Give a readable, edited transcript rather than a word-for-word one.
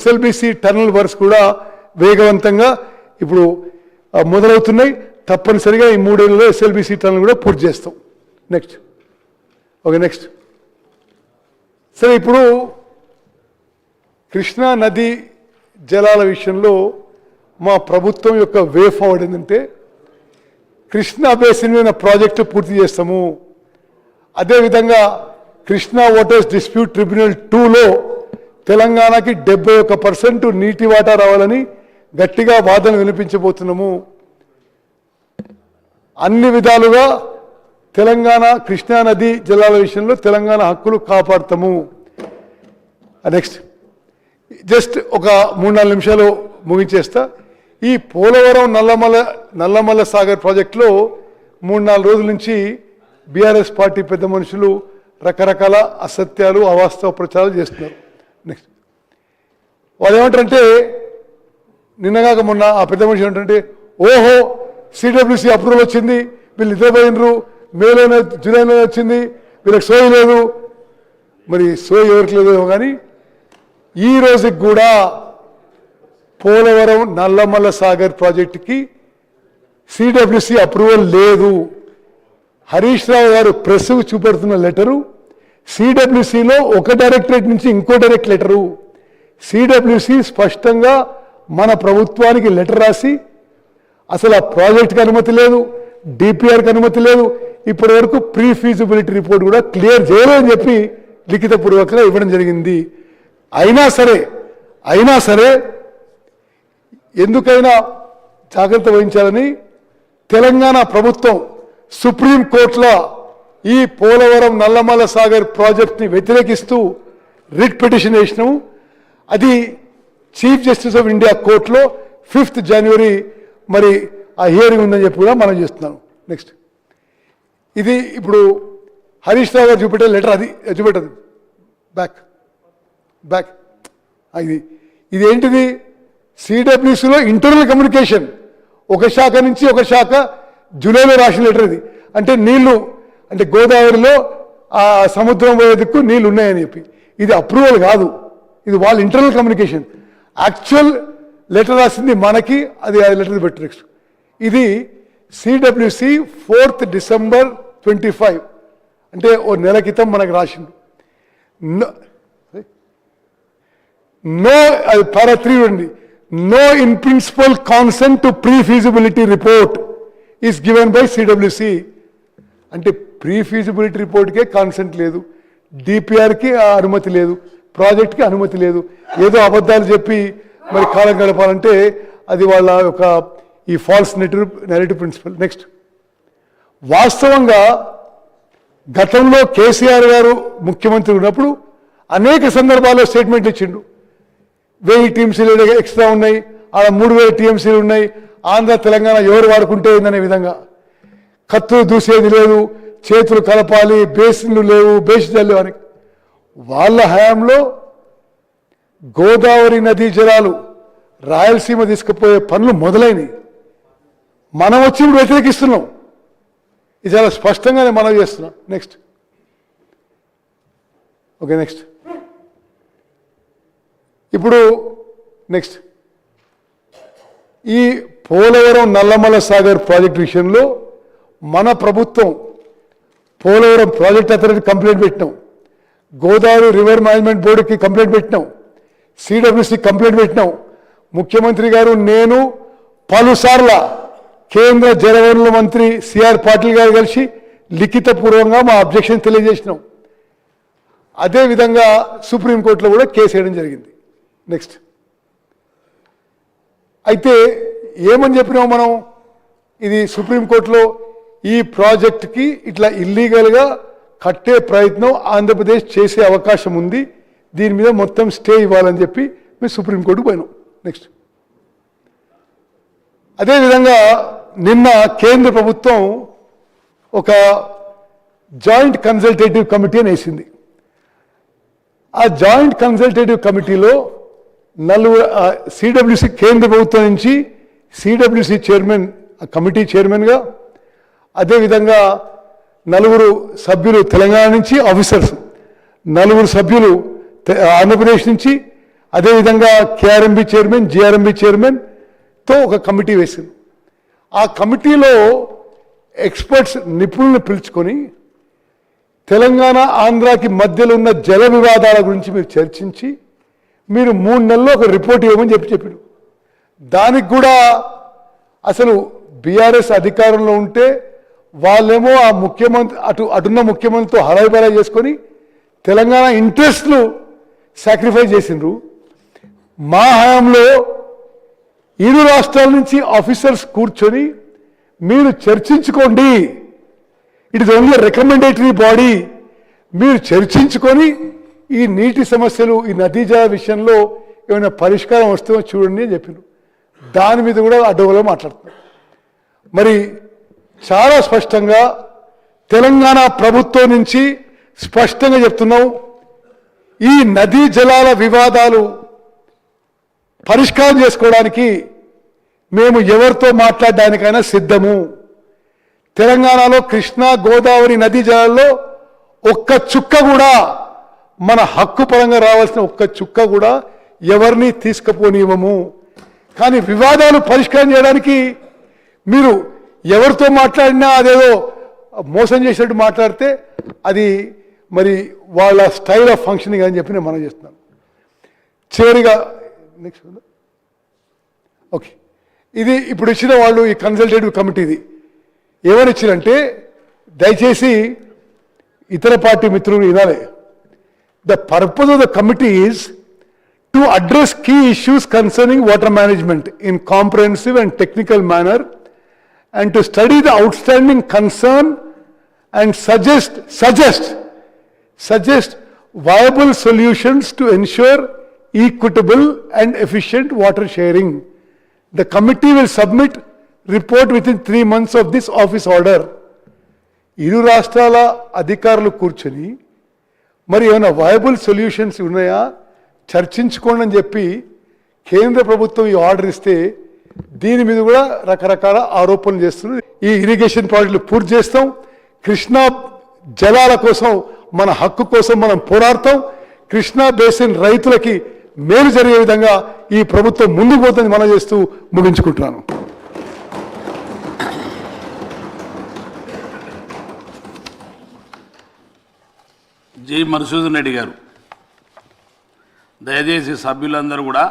SLBC tunnel works కూడా వేగవంతంగా ఇప్పుడు మొదలవుతున్నాయి. తప్పనిసరిగా ఈ 3 ఏళ్లలో ఎస్ఎల్బిసి టనల్ కూడా పూర్తి చేస్తాం. నెక్స్ట్ నెక్స్ట్ సరే, ఇప్పుడు కృష్ణా నది జలాల విషయంలో మా ప్రభుత్వం యొక్క వే ఫార్వర్డ్ ఏంటంటే కృష్ణా బేసిన్ మీద ప్రాజెక్టు పూర్తి చేస్తాము. అదేవిధంగా కృష్ణా వాటర్స్ డిస్ప్యూట్ ట్రిబ్యునల్ 2లో తెలంగాణకి 71% నీటి వాటా రావాలని గట్టిగా వాదన వినిపించబోతున్నాము. అన్ని విధాలుగా తెలంగాణ కృష్ణా నది జలాల విషయంలో తెలంగాణ హక్కులు కాపాడుతాము. నెక్స్ట్ జస్ట్ ఒక 3-4 నిమిషాలు ముగించేస్తా. ఈ పోలవరం నల్లమల్ల సాగర్ ప్రాజెక్టులో 3-4 రోజుల నుంచి బీఆర్ఎస్ పార్టీ పెద్ద మనుషులు రకరకాల అసత్యాలు అవాస్తవ ప్రచారాలు చేస్తున్నారు. నెక్స్ట్ వాళ్ళు ఏమంటారంటే, నిన్నగాక మొన్న ఆ పెద్ద మనిషి ఏమంటారంటే, ఓహో సిడబ్ల్యూసి అప్రూవల్ వచ్చింది, వీళ్ళు నిద్రపోయినరు, మేలోనే జూలైలో వచ్చింది, వీళ్ళకి సోయి లేదు. మరి సోయి ఎవరికి లేదేమో కానీ ఈ రోజుకి కూడా పోలవరం నల్లమల్ల సాగర్ ప్రాజెక్టుకి సిడబ్ల్యూసి అప్రూవల్ లేదు. హరీష్ రావు గారు ప్రెస్కు చూపెడుతున్న లెటరు సిడబ్ల్యూసిలో ఒక డైరెక్టరేట్ నుంచి ఇంకో డైరెక్ట్ లెటరు. సిడబ్ల్యూసి స్పష్టంగా మన ప్రభుత్వానికి లెటర్ రాసి అసలు ఆ ప్రాజెక్టుకి అనుమతి లేదు, డిపిఆర్కి అనుమతి లేదు, ఇప్పటి వరకు ప్రీ ఫీజిబిలిటీ రిపోర్ట్ కూడా క్లియర్ చేయలేదని చెప్పి లిఖితపూర్వకంగా ఇవ్వడం జరిగింది. అయినా సరే ఎందుకైనా జాగ్రత్త వహించాలని తెలంగాణ ప్రభుత్వం సుప్రీంకోర్టులో ఈ పోలవరం నల్లమల్ల సాగర్ ప్రాజెక్ట్ని వ్యతిరేకిస్తూ రిట్ పిటిషన్ వేసినాము. అది చీఫ్ జస్టిస్ ఆఫ్ ఇండియా కోర్టులో 5th జనవరి మరి ఆ హియరింగ్ ఉందని చెప్పి కూడా మనం చేస్తున్నాం. నెక్స్ట్ ఇది ఇప్పుడు హరీష్ రావు గారు చూపెట్టే లెటర్, అది చూపెట్టదు బ్యాక్ ఇది ఏంటిది? సిడబ్ల్యూసిలో ఇంటర్నల్ కమ్యూనికేషన్, ఒక శాఖ నుంచి ఒక శాఖ జూలైలో రాసిన లెటర్. ఇది అంటే నీళ్లు, అంటే గోదావరిలో ఆ సముద్రం పోయే దిక్కు నీళ్ళు ఉన్నాయని చెప్పి. ఇది అప్రూవల్ కాదు, ఇది వాళ్ళ ఇంటర్నల్ కమ్యూనికేషన్. యాక్చువల్ లెటర్ రాసింది మనకి, అది లెటర్ పెట్టు. నెక్స్ట్ ఇది సిడబ్ల్యూసి 4th డిసెంబర్ 25, అంటే ఓ నెల క్రితం మనకు రాసిండు. నో, అది పారా 3 ఉంది. No in principle consent to pre feasibility report is given by CWC. అంటే ప్రీ ఫీజిబిలిటీ రిపోర్ట్కే కాన్సెంట్ లేదు, డిపిఆర్కి అనుమతి లేదు, ప్రాజెక్ట్కి అనుమతి లేదు. ఏదో అబద్ధాలు చెప్పి మరి కాలం గడపాలంటే అది వాళ్ళ యొక్క ఈ ఫాల్స్ నెరేటివ్ ప్రిన్సిపల్. నెక్స్ట్ వాస్తవంగా గతంలో కేసీఆర్ గారు ముఖ్యమంత్రి ఉన్నప్పుడు అనేక సందర్భాల్లో స్టేట్మెంట్లు ఇచ్చిండు. 1000 టీఎంసీలు ఎక్స్ట్రా ఉన్నాయి, ఆడ 3000 టీఎంసీలు ఉన్నాయి, ఆంధ్ర తెలంగాణ ఎవరు వాడుకుంటే ఏందనే విధంగా. కత్తులు దూసేది లేదు, చేతులు కలపాలి, బేసిన్లు లేవు, బేసిజల్లు అని. వాళ్ళ హయాంలో గోదావరి నదీ జలాలు రాయలసీమ తీసుకుపోయే పనులు మొదలైనవి. మనం వచ్చి ఇప్పుడు వ్యతిరేకిస్తున్నాం. ఇది చాలా స్పష్టంగానే మనం చేస్తున్నాం. నెక్స్ట్ నెక్స్ట్ ఇప్పుడు ఈ పోలవరం నల్లమల్ల సాగర్ ప్రాజెక్ట్ విషయంలో మన ప్రభుత్వం పోలవరం ప్రాజెక్ట్ అథారిటీ కంప్లైంట్ పెట్టినాం, గోదావరి రివర్ మేనేజ్మెంట్ బోర్డుకి కంప్లైంట్ పెట్టినాం, సిడబ్ల్యూసి కంప్లైంట్ పెట్టినాం. ముఖ్యమంత్రి గారు, నేను పలుసార్లు కేంద్ర జలవనరుల మంత్రి సిఆర్ పాటిల్ గారు కలిసి లిఖితపూర్వకంగా మా అబ్జెక్షన్ తెలియజేసినాం. అదేవిధంగా సుప్రీంకోర్టులో కూడా కేసు వేయడం జరిగింది. నెక్స్ట్ అయితే ఏమని చెప్పినాం మనం, ఇది సుప్రీంకోర్టులో ఈ ప్రాజెక్ట్కి ఇట్లా ఇల్లీగల్గా కట్టే ప్రయత్నం ఆంధ్రప్రదేశ్ చేసే అవకాశం ఉంది, దీని మీద మొత్తం స్టే ఇవ్వాలని చెప్పి మేము సుప్రీంకోర్టుకు పోయినాం. నెక్స్ట్ అదేవిధంగా నిన్న కేంద్ర ప్రభుత్వం ఒక జాయింట్ కన్సల్టేటివ్ కమిటీ అని వేసింది. ఆ జాయింట్ కన్సల్టేటివ్ కమిటీలో సిడబ్ల్యూసి కేంద్ర ప్రభుత్వం నుంచి సిడబ్ల్యూసి చైర్మన్, కమిటీ చైర్మన్గా, అదేవిధంగా 4 సభ్యులు తెలంగాణ నుంచి ఆఫీసర్స్, 4 సభ్యులు ఆంధ్రప్రదేశ్ నుంచి, అదేవిధంగా కేఆర్ఎంబి చైర్మన్, జిఆర్ఎంబి చైర్మన్తో ఒక కమిటీ వేసింది. ఆ కమిటీలో ఎక్స్పర్ట్స్ నిపుణులను పిలుచుకొని తెలంగాణ ఆంధ్రాకి మధ్యలో ఉన్న జల వివాదాల గురించి మీరు చర్చించి మీరు 3 నెలల్లో ఒక రిపోర్ట్ ఇవ్వమని చెప్పారు. దానికి కూడా అసలు బీఆర్ఎస్ అధికారంలో ఉంటే వాళ్ళేమో ఆ ముఖ్యమంత్రి అటున్న ముఖ్యమంత్రితో హడావిడి చేసుకొని తెలంగాణ ఇంట్రెస్ట్లు సాక్రిఫైస్ చేసిండ్రు. మా హయాంలో 7 రాష్ట్రాల నుంచి ఆఫీసర్స్ కూర్చొని మీరు చర్చించుకోండి, it is only recommendatory body, మీరు చర్చించుకొని ఈ నీటి సమస్యలు ఈ నదీ జల విషయంలో ఏమైనా పరిష్కారం వస్తుందో చూడండి అని చెప్పారు. దాని మీద కూడా అడ్డగోలుగా మాట్లాడుతున్నారు. మరి చాలా స్పష్టంగా తెలంగాణ ప్రభుత్వం నుంచి స్పష్టంగా చెప్తున్నాం, ఈ నదీ జలాల వివాదాలు పరిష్కారం చేసుకోవడానికి మేము ఎవరితో మాట్లాడడానికైనా సిద్ధము. తెలంగాణలో కృష్ణా గోదావరి నదీ జలాల్లో ఒక్క చుక్క కూడా మన హక్కు పరంగా రావాల్సిన ఒక్క చుక్క కూడా ఎవరిని తీసుకుపోనివ్వము. కానీ వివాదాలు పరిష్కారం చేయడానికి మీరు ఎవరితో మాట్లాడినా అదేదో మోసం చేసినట్టు మాట్లాడితే అది మరి వాళ్ళ స్టైల్ ఆఫ్ ఫంక్షనింగ్ అని చెప్పి నేను మనం చేస్తున్నాను. చివరిగా నెక్స్ట్ ఓకే, ఇది ఇప్పుడు ఇచ్చిన వాళ్ళు ఈ కన్సల్టేటివ్ కమిటీది ఏమని ఇచ్చారంటే, దయచేసి ఇతర పార్టీ మిత్రులు వినాలి. The purpose of the committee is to address key issues concerning water management in comprehensive and technical manner and to study the outstanding concern and suggest viable solutions to ensure equitable and efficient water sharing. The committee will submit report within 3 months of this office order. ఇరు రాష్ట్రాల అధికారులు కూర్చొని మరి ఏమైనా viable solutions ఉన్నాయా చర్చించుకోండి అని చెప్పి కేంద్ర ప్రభుత్వం ఈ ఆర్డర్ ఇస్తే దీని మీద కూడా రకరకాల ఆరోపణలు చేస్తున్నారు. ఈ ఇరిగేషన్ ప్రాజెక్టులు పూర్తి చేస్తాం, కృష్ణా జలాల కోసం మన హక్కు కోసం మనం పోరాడతాం, కృష్ణా బేసిన్ రైతులకి మేలు జరిగే విధంగా ఈ ప్రభుత్వం ముందుకు పోతుంది మనం చేస్తూ ముగించుకుంటున్నాను. జై మధుసూదన్ రెడ్డి గారు, దయచేసి సభ్యులందరూ కూడా